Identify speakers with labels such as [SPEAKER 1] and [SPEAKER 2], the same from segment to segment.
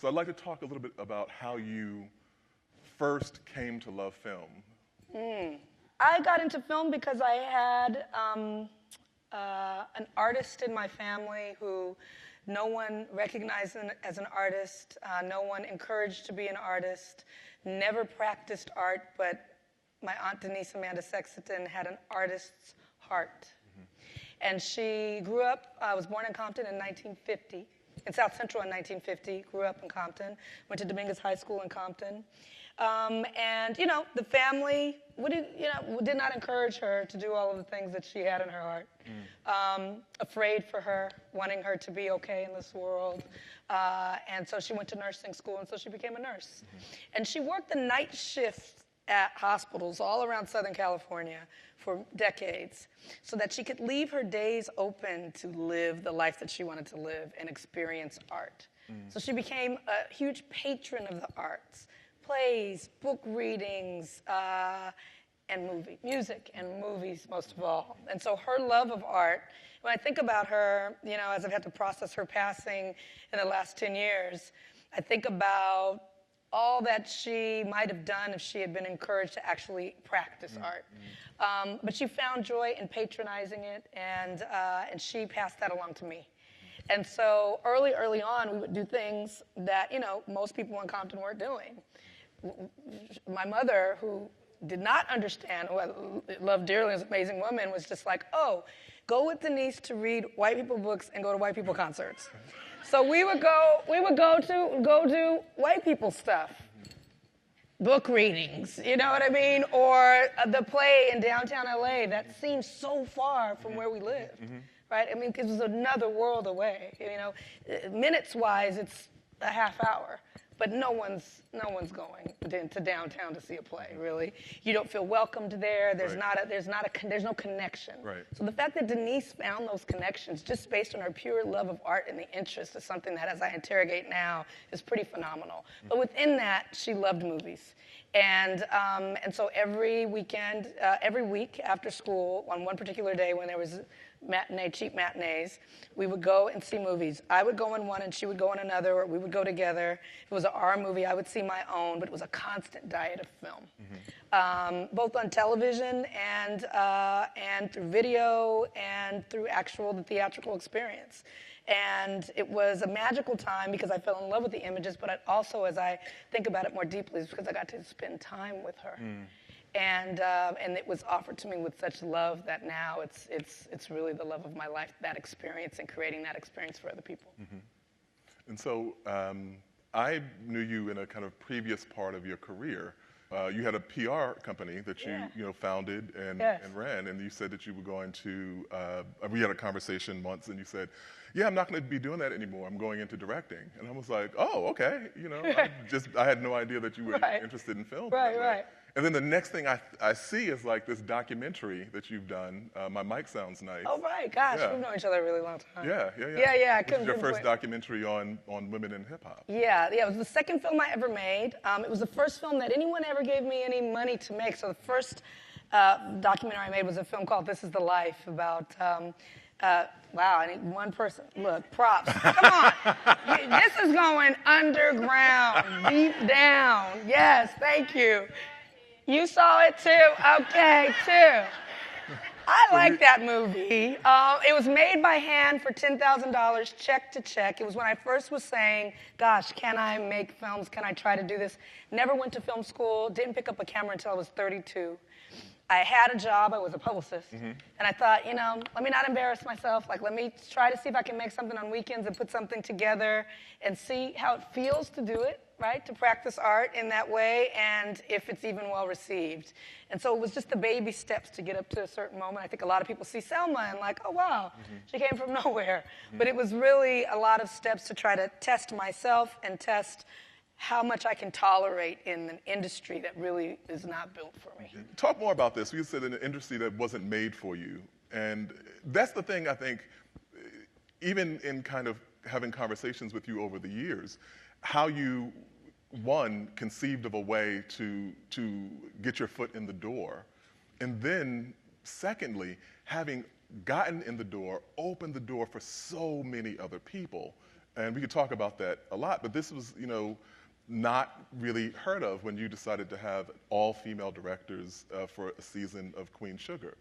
[SPEAKER 1] So I'd like to talk a little bit about how you first came to love film.
[SPEAKER 2] I got into film because I had an artist in my family who no one recognized as an artist, no one encouraged to be an artist, never practiced art, but my Aunt Denise Amanda Sexton had an artist's heart. And she grew up, was born in Compton in 1950, in South Central in 1950, grew up in Compton, went to Dominguez High School in Compton. And, you know, the family did not encourage her to do all of the things that she had in her heart. Afraid for her, wanting her to be okay in this world. And so she went to nursing school, and so she became a nurse. And she worked the night shift at hospitals all around Southern California for decades so that she could leave her days open to live the life that she wanted to live and experience art. So she became a huge patron of the arts. Plays, book readings, and music and movies most of all. And so her love of art, when I think about her, you know, as I've had to process her passing in the last 10 years, I think about all that she might have done if she had been encouraged to actually practice art. But she found joy in patronizing it, and she passed that along to me. And so early on, we would do things that, you know, most people in Compton weren't doing. My mother, who did not understand, who I loved dearly, was an amazing woman, was just like, oh, go with Denise to read white people books and go to white people concerts. So we would go do white people stuff. Book readings, you know what I mean? Or the play in downtown L.A. that seems so far from where we lived, right? I mean, 'cause it was another world away, you know. Minutes-wise, it's a half hour. But no one's going to downtown to see a play, really. You don't feel welcomed there. There's no connection.
[SPEAKER 1] Right.
[SPEAKER 2] So the fact that Denise found those connections just based on her pure love of art and the interest is something that, as I interrogate now, is pretty phenomenal. But within that, she loved movies. And so every weekend, every week after school, on one particular day when there was cheap matinees, we would go and see movies. I would go in one and she would go in another, or we would go together. If it was an R movie, I would see my own, but it was a constant diet of film. Both on television and through video and through the theatrical experience. And it was a magical time because I fell in love with the images, but also, as I think about it more deeply, is because I got to spend time with her. And it was offered to me with such love that now it's really the love of my life, that experience and creating that experience for other people.
[SPEAKER 1] And so I knew you in a kind of previous part of your career. You had a PR company that you founded and ran, and you said that you were going to. We had a conversation once, and you said, "Yeah, I'm not going to be doing that anymore. I'm going into directing." And I was like, "Oh, okay." You know, I had no idea that you were interested in film.
[SPEAKER 2] Right.
[SPEAKER 1] And then the next thing I see is like this documentary that you've done. My mic sounds nice.
[SPEAKER 2] Oh, right. Gosh, we've known each other a really long time.
[SPEAKER 1] Yeah.
[SPEAKER 2] I couldn't.
[SPEAKER 1] This is your first documentary on women in hip hop.
[SPEAKER 2] Yeah. It was the second film I ever made. It was the first film that anyone ever gave me any money to make. So the first documentary I made was a film called This Is the Life about. Wow, I need one person. Look, props. Come on. This is going underground, deep down. Yes, thank you. You saw it too? Okay, too. I like that movie. It was made by hand for $10,000, check to check. It was when I first was saying, gosh, can I make films? Can I try to do this? Never went to film school, didn't pick up a camera until I was 32. I had a job, I was a publicist, and I thought, you know, let me not embarrass myself, like let me try to see if I can make something on weekends and put something together and see how it feels to do it, right, to practice art in that way, and if it's even well received. And so it was just the baby steps to get up to a certain moment. I think a lot of people see Selma and like, oh wow, she came from nowhere. But it was really a lot of steps to try to test myself and test how much I can tolerate in an industry that really is not built for me.
[SPEAKER 1] Talk more about this. You said in an industry that wasn't made for you. And that's the thing, I think, even in kind of having conversations with you over the years, how you, one, conceived of a way to get your foot in the door. And then, secondly, having gotten in the door, opened the door for so many other people. And we could talk about that a lot, but this was, not really heard of when you decided to have all female directors for a season of Queen Sugar.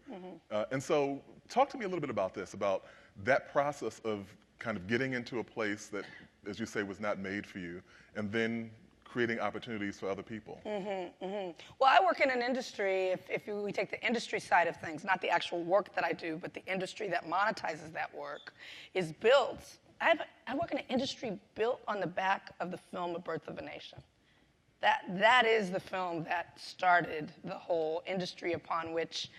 [SPEAKER 1] And so talk to me a little bit about this, about that process of kind of getting into a place that, as you say, was not made for you, and then creating opportunities for other people.
[SPEAKER 2] Well, I work in an industry, if we take the industry side of things, not the actual work that I do, but the industry that monetizes that work, is built. I work in an industry built on the back of the film A Birth of a Nation. That is the film that started the whole industry, upon which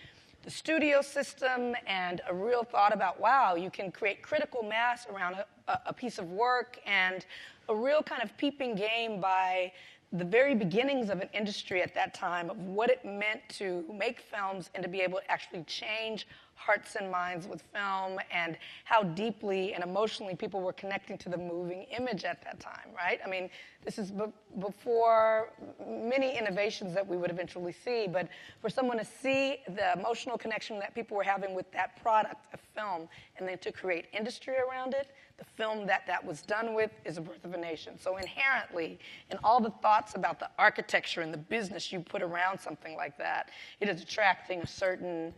[SPEAKER 2] the studio system and a real thought about, wow, you can create critical mass around a piece of work, and a real kind of peeping game by the very beginnings of an industry at that time of what it meant to make films and to be able to actually change hearts and minds with film, and how deeply and emotionally people were connecting to the moving image at that time, right? I mean, this is before many innovations that we would eventually see, but for someone to see the emotional connection that people were having with that product of film, and then to create industry around it, the film that was done with is A Birth of a Nation. So inherently, in all the thoughts about the architecture and the business you put around something like that, it is attracting a certain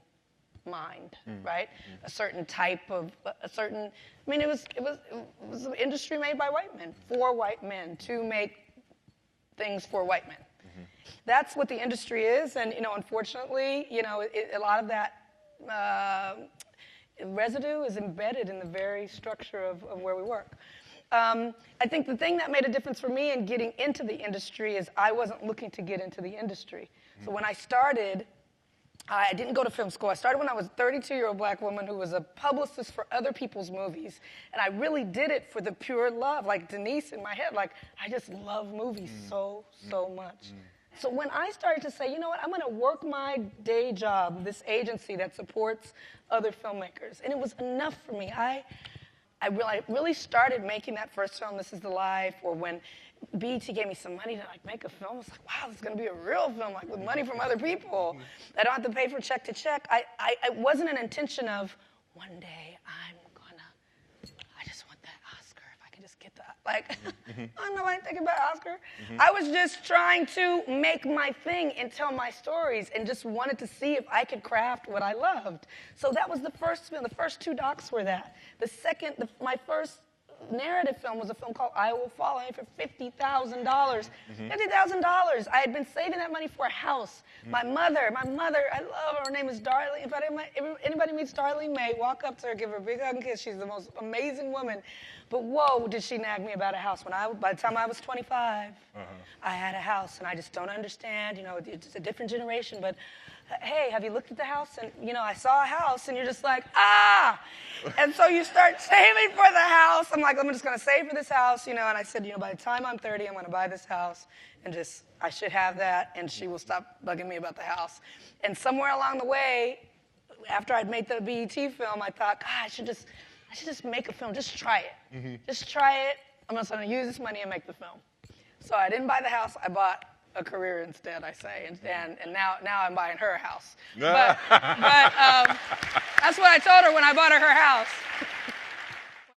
[SPEAKER 2] mind, right? A certain type of, I mean, it was an industry made by white men, for white men, to make things for white men. That's what the industry is, and, unfortunately, a lot of that residue is embedded in the very structure of where we work. I think the thing that made a difference for me in getting into the industry is I wasn't looking to get into the industry. So when I started, I didn't go to film school. I started when I was a 32-year-old black woman who was a publicist for other people's movies. And I really did it for the pure love, like Denise in my head. Like, I just love movies so much. So when I started to say, you know what, I'm going to work my day job, this agency that supports other filmmakers. And it was enough for me. I really started making that first film, This Is the Life, or when BET gave me some money to make a film. I was like, wow, this is going to be a real film, with money from other people. I don't have to pay from check to check. It wasn't an intention of, one day I just want that Oscar, if I can just get that. I'm not thinking about Oscar. I was just trying to make my thing and tell my stories, and just wanted to see if I could craft what I loved. So that was the first film. The first 2 docs were that. The second, my first narrative film was a film called I Will Follow, for $50,000. $50,000. I had been saving that money for a house. My mother, I love her. Her name is Darlene. If anybody meets Darlene May, walk up to her, give her a big hug and kiss. She's the most amazing woman. But whoa, did she nag me about a house. By the time I was 25, I had a house, and I just don't understand. It's a different generation, but hey, have you looked at the house? And, I saw a house, and you're just like, ah! And so you start saving for the house. I'm like, I'm just going to save for this house, and I said, by the time I'm 30, I'm going to buy this house, and I should have that, and she will stop bugging me about the house. And somewhere along the way, after I'd made the BET film, I thought, God, I should just make a film. Just try it. Just try it. I'm just going to use this money and make the film. So I didn't buy the house. I bought a career instead, I say, and now I'm buying her a house. But that's what I told her when I bought her house.